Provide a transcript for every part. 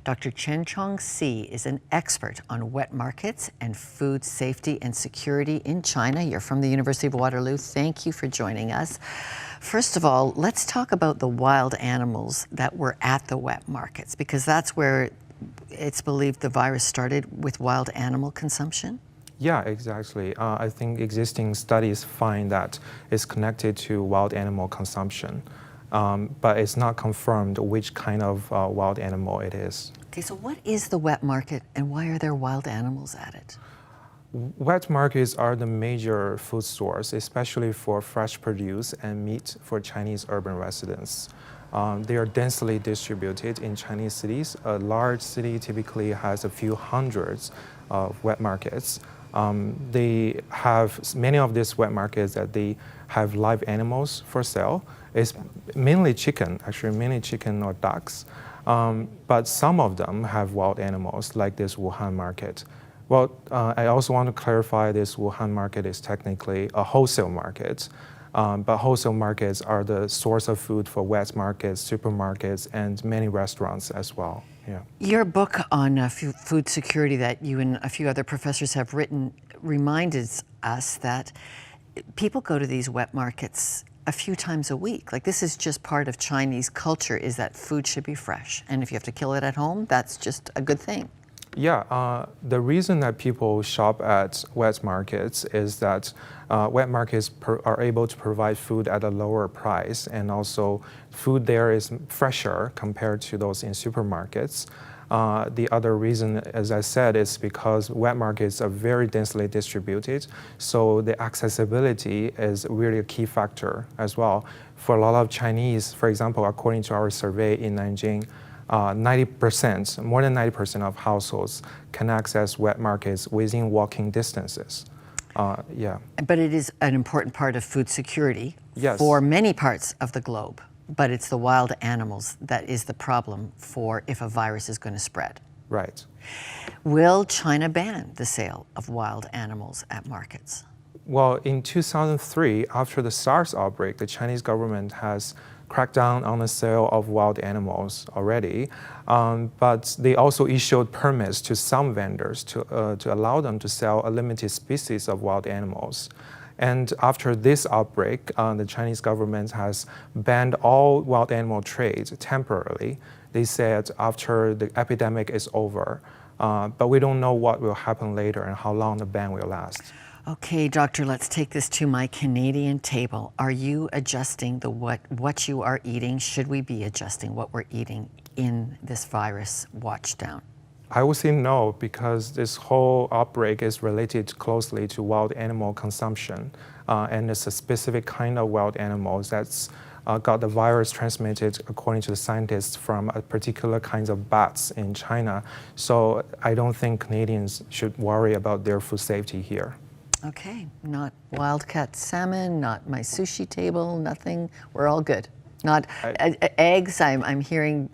Dr. Chen Chong-si is an expert on wet markets and food safety and security in China. You're from the University of Waterloo. Thank you for joining us. First of all, let's talk about the wild animals that were at the wet markets, because that's where it's believed the virus started, with wild animal consumption. Yeah, exactly. I think existing studies find that it's connected to wild animal consumption, but it's not confirmed which kind of wild animal it is. Okay, so what is the wet market and why are there wild animals at it? Wet markets are the major food source, especially for fresh produce and meat for Chinese urban residents. They are densely distributed in Chinese cities. A large city typically has a few hundreds of wet markets. They have many of these wet markets that they have live animals for sale. It's mainly chicken, actually mainly chicken or ducks. But some of them have wild animals, like this Wuhan market. Well, I also want to clarify this Wuhan market is technically a wholesale market. But wholesale markets are the source of food for wet markets, supermarkets, and many restaurants as well. Yeah. Your book on food security that you and a few other professors have written reminded us that people go to these wet markets a few times a week. Like, this is just part of Chinese culture, is that food should be fresh. And if you have to kill it at home, that's just a good thing. Yeah, the reason that people shop at wet markets is that wet markets are able to provide food at a lower price, and also food there is fresher compared to those in supermarkets. The other reason, as I said, is because wet markets are very densely distributed, so the accessibility is really a key factor as well. For a lot of Chinese, for example, according to our survey in Nanjing, 90%, more than 90% of households can access wet markets within walking distances. Yeah. But it is an important part of food security. Yes. For many parts of the globe. But it's the wild animals that is the problem for if a virus is going to spread. Right. Will China ban the sale of wild animals at markets? Well, in 2003, after the SARS outbreak, the Chinese government has cracked down on the sale of wild animals already, but they also issued permits to some vendors to allow them to sell a limited species of wild animals. And after this outbreak, the Chinese government has banned all wild animal trade temporarily. They said after the epidemic is over, but we don't know what will happen later and how long the ban will last. Okay, doctor, let's take this to my Canadian table. Are you adjusting what you are eating? Should we be adjusting what we're eating in this virus watch down? I would say no, because this whole outbreak is related closely to wild animal consumption. And it's a specific kind of wild animals that's got the virus transmitted, according to the scientists, from a particular kinds of bats in China. So I don't think Canadians should worry about their food safety here. Okay, not wild-caught salmon, not my sushi table, nothing. We're all good. Not eggs. I'm hearing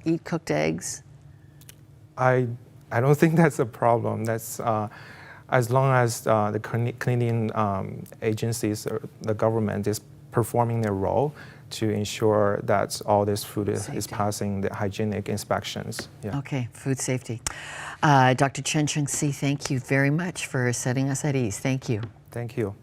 eat cooked eggs. I don't think that's a problem. That's as long as the Canadian agencies or the government is performing their role to ensure that all this food is passing the hygienic inspections. Yeah. Okay, food safety. Dr. Chen Chong-si, thank you very much for setting us at ease. Thank you. Thank you.